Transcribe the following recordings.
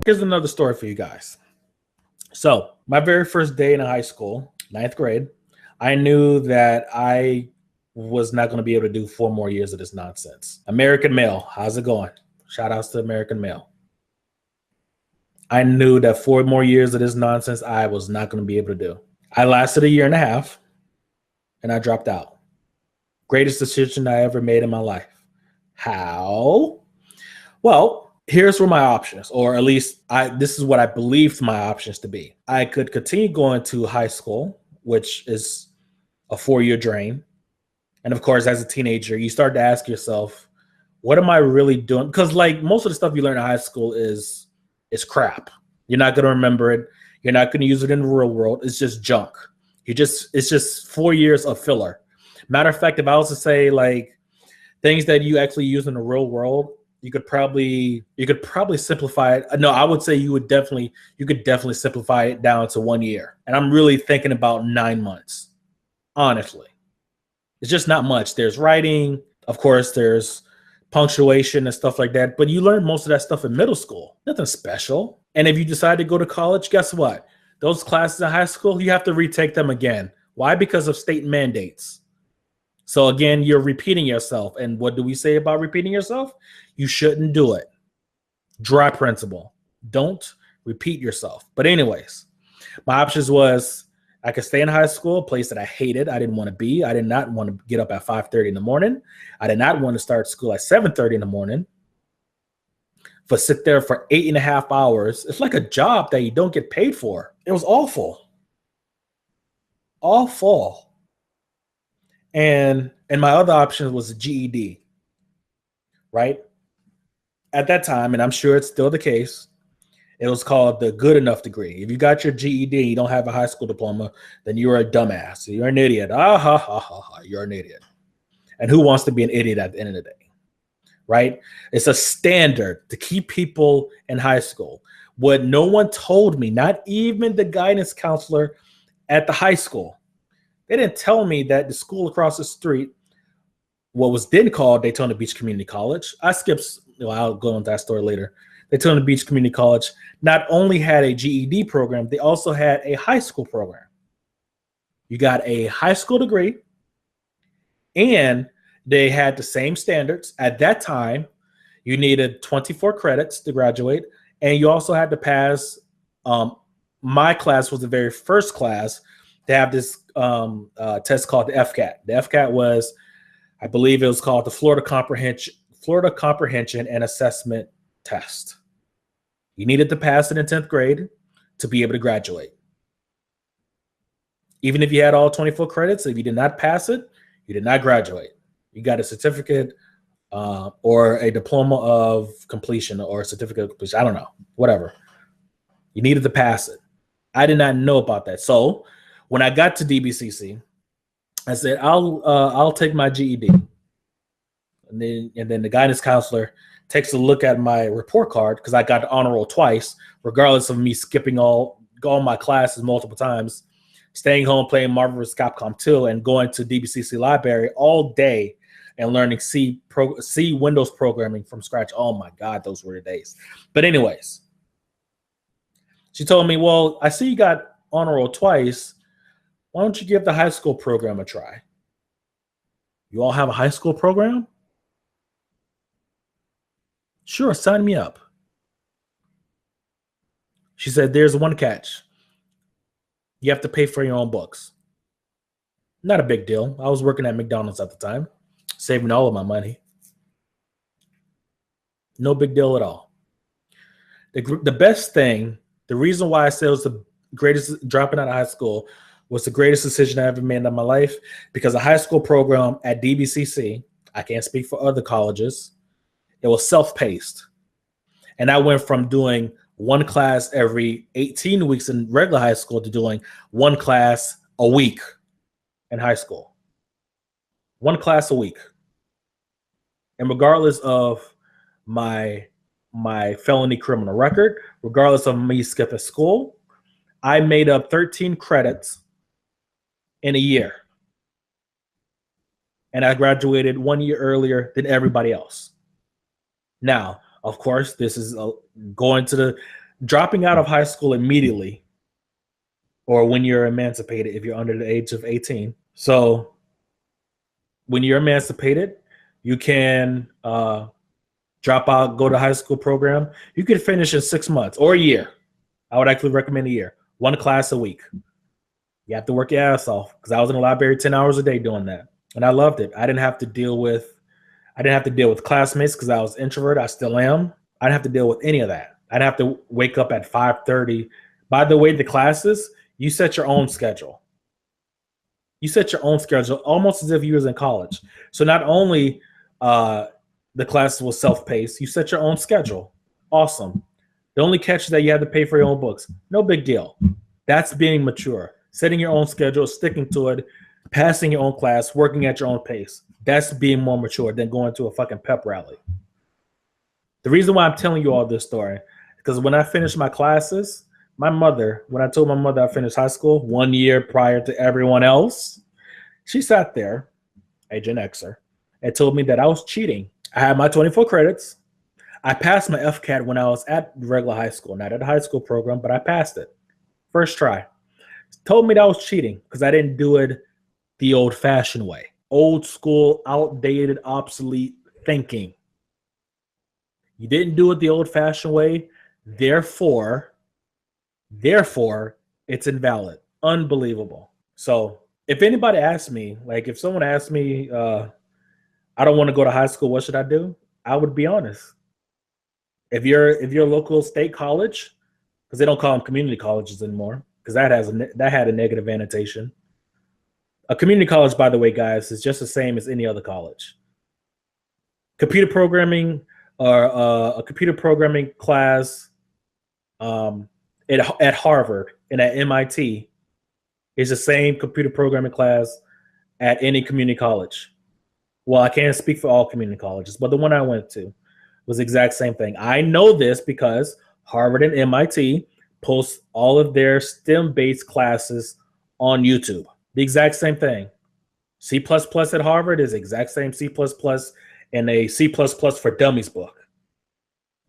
Here's another story for you guys. So, my very first day in high school, ninth grade, I knew that I was not going to be able to do 4 more years of this nonsense. American Male, how's it going? Shout outs to American Male. I knew that 4 more years of this nonsense I was not going to be able to do. I lasted a year and a half and I dropped out. Greatest decision I ever made in my life. How? Well, here's where my options, or at least this is what I believed my options to be. I could continue going to high school, which is a 4-year drain. And of course, as a teenager, you start to ask yourself, what am I really doing? Because like most of the stuff you learn in high school is crap. You're not going to remember it. You're not going to use it in the real world. It's just junk. It's just 4 years of filler. Matter of fact, if I was to say like things that you actually use in the real world, you could probably simplify it. No, I would say you could definitely simplify it down to 1 year. And I'm really thinking about 9 months. Honestly, it's just not much. There's writing, of course, there's punctuation and stuff like that. But you learn most of that stuff in middle school. Nothing special. And if you decide to go to college, guess what? Those classes in high school, you have to retake them again. Why? Because of state mandates. So again, you're repeating yourself. And what do we say about repeating yourself? You shouldn't do it. Dry principle. Don't repeat yourself. But anyways, my options was I could stay in high school, a place that I hated. I didn't want to be. I did not want to get up at 5:30 in the morning. I did not want to start school at 7:30 in the morning. But sit there for 8.5 hours. It's like a job that you don't get paid for. It was awful. Awful. And my other option was a GED, right? At that time, and I'm sure it's still the case, it was called the good enough degree. If you got your GED and you don't have a high school diploma, then you're a dumbass. You're an idiot. You're an idiot. And who wants to be an idiot at the end of the day, right? It's a standard to keep people in high school. What no one told me, not even the guidance counselor at the high school, they didn't tell me that the school across the street, what was then called Daytona Beach Community College, I'll go into that story later. Daytona Beach Community College not only had a GED program, they also had a high school program. You got a high school degree, and they had the same standards. At that time, you needed 24 credits to graduate, and you also had to pass. My class was the very first class to have this test called the FCAT. The FCAT was, I believe it was called the Florida Comprehension and Assessment Test. You needed to pass it in 10th grade to be able to graduate. Even if you had all 24 credits, if you did not pass it, you did not graduate. You got a certificate or a diploma of completion or a certificate of completion. I don't know, whatever. You needed to pass it. I did not know about that. So when I got to DBCC, I said, I'll take my GED. And then the guidance counselor takes a look at my report card because I got the honor roll twice, regardless of me skipping all my classes multiple times, staying home playing Marvel vs. Capcom 2 and going to DBCC library all day and learning C Windows programming from scratch. Oh my God, those were the days. But anyways, she told me, well, I see you got honor roll twice. Why don't you give the high school program a try? You all have a high school program? Sure, sign me up. She said, there's one catch. You have to pay for your own books. Not a big deal. I was working at McDonald's at the time, saving all of my money. No big deal at all. The best thing, the reason why I said it was the greatest, dropping out of high school was the greatest decision I ever made in my life, because the high school program at DBCC, I can't speak for other colleges, it was self-paced. And I went from doing one class every 18 weeks in regular high school to doing one class a week in high school. One class a week. And regardless of my felony criminal record, regardless of me skipping school, I made up 13 credits in a year. And I graduated 1 year earlier than everybody else. Now, of course, this is going to dropping out of high school immediately, or when you're emancipated, if you're under the age of 18. So when you're emancipated, you can drop out, go to high school program. You can finish in 6 months or a year. I would actually recommend a year, 1 class a week. You have to work your ass off, because I was in the library 10 hours a day doing that, and I loved it. I didn't have to deal with classmates because I was introverted. I still am. I didn't have to deal with any of that. I didn't have to wake up at 5:30. By the way, the classes, you set your own schedule. You set your own schedule, almost as if you was in college. So not only the classes was self-paced, you set your own schedule. Awesome. The only catch is that you have to pay for your own books. No big deal. That's being mature. Setting your own schedule, sticking to it, passing your own class, working at your own pace. That's being more mature than going to a fucking pep rally. The reason why I'm telling you all this story is because when I finished my classes, when I told my mother I finished high school 1 year prior to everyone else, she sat there, a Gen Xer, and told me that I was cheating. I had my 24 credits. I passed my FCAT when I was at regular high school, not at the high school program, but I passed it. First try. Told me that I was cheating because I didn't do it the old-fashioned way. Old school, outdated, obsolete thinking. You didn't do it the old-fashioned way, therefore, it's invalid. Unbelievable. So if anybody asks me, like if someone asks me, I don't want to go to high school, what should I do? I would be honest. If you're a local state college, because they don't call them community colleges anymore, because that had a negative annotation. A community college, by the way, guys, is just the same as any other college. Computer programming or a computer programming class at Harvard and at MIT is the same computer programming class at any community college. Well, I can't speak for all community colleges, but the one I went to was the exact same thing. I know this because Harvard and MIT post all of their STEM-based classes on YouTube. The exact same thing. C++ at Harvard is the exact same C++ in a C++ for Dummies book.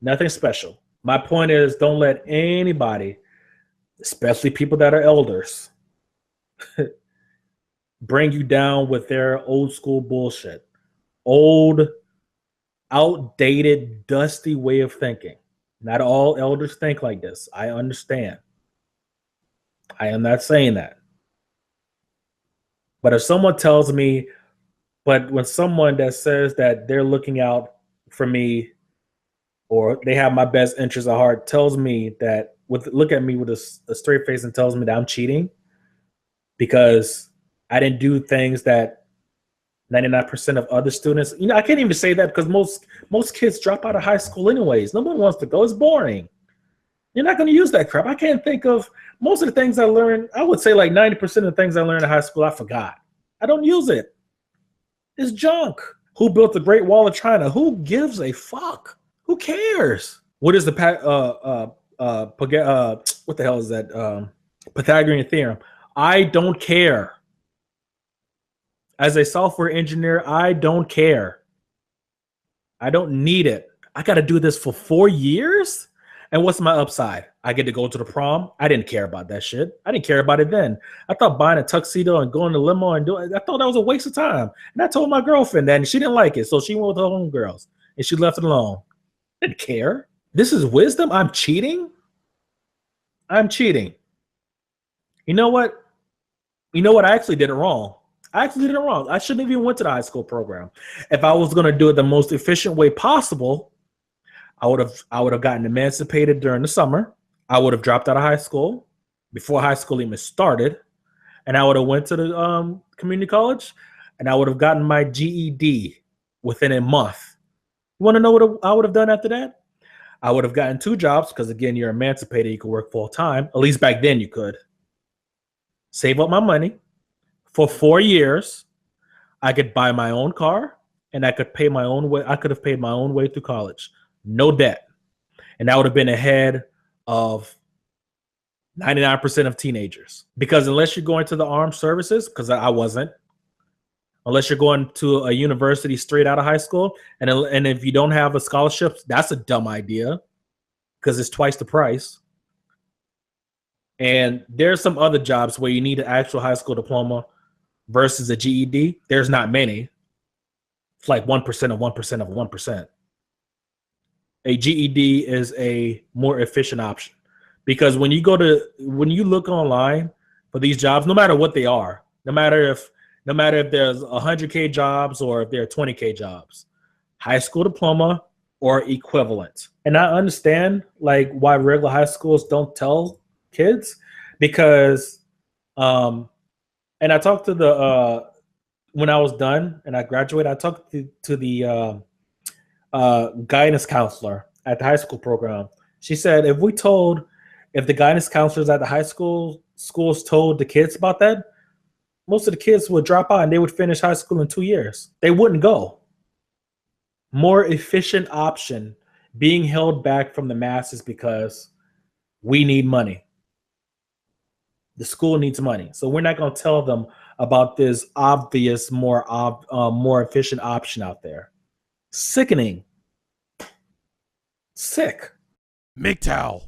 Nothing special. My point is, don't let anybody, especially people that are elders, bring you down with their old school bullshit. Old, outdated, dusty way of thinking. Not all elders think like this. I understand. I am not saying that. But if someone tells me, but when someone that says that they're looking out for me or they have my best interest at heart tells me that, look at me with a straight face and tells me that I'm cheating because I didn't do things that 99% of other students, I can't even say that because most kids drop out of high school anyways. No one wants to go. It's boring. You're not going to use that crap. I can't think of most of the things I learned. I would say like 90% of the things I learned in high school, I forgot. I don't use it. It's junk. Who built the Great Wall of China? Who gives a fuck? Who cares? What is the what the hell is that? Pythagorean theorem. I don't care. As a software engineer, I don't care. I don't need it. I got to do this for 4 years? And what's my upside? I get to go to the prom. I didn't care about that shit. I didn't care about it then. I thought buying a tuxedo and going to limo and doing it, I thought that was a waste of time. And I told my girlfriend that, and she didn't like it. So she went with her homegirls, and she left it alone. I didn't care. This is wisdom? I'm cheating? I'm cheating. You know what? I actually did it wrong. I shouldn't have even went to the high school program. If I was going to do it the most efficient way possible, I would have gotten emancipated during the summer. I would have dropped out of high school before high school even started, and I would have went to the community college, and I would have gotten my GED within a month. You want to know what I would have done after that? I would have gotten 2 jobs because, again, you're emancipated. You could work full time. At least back then you could. Save up my money. For 4 years, I could buy my own car, and I could pay my own way. I could have paid my own way through college. No debt. And that would have been ahead of 99% of teenagers. Because unless you're going to the armed services, because I wasn't, unless you're going to a university straight out of high school, and if you don't have a scholarship, that's a dumb idea because it's twice the price. And there's some other jobs where you need an actual high school diploma versus a GED. There's not many. It's like 1% of 1% of 1%. A GED is a more efficient option because when you look online for these jobs, no matter what they are, no matter if there's 100K jobs or if there are 20K jobs, high school diploma or equivalent. And I understand like why regular high schools don't tell kids because and I talked to the when I was done and I graduated, I talked to the guidance counselor at the high school program. She said if the guidance counselors at the high schools told the kids about that, most of the kids would drop out and they would finish high school in 2 years. They wouldn't go. More efficient option being held back from the masses because we need money. The school needs money. So we're not going to tell them about this obvious, more efficient option out there. Sickening. Sick. MGTOW.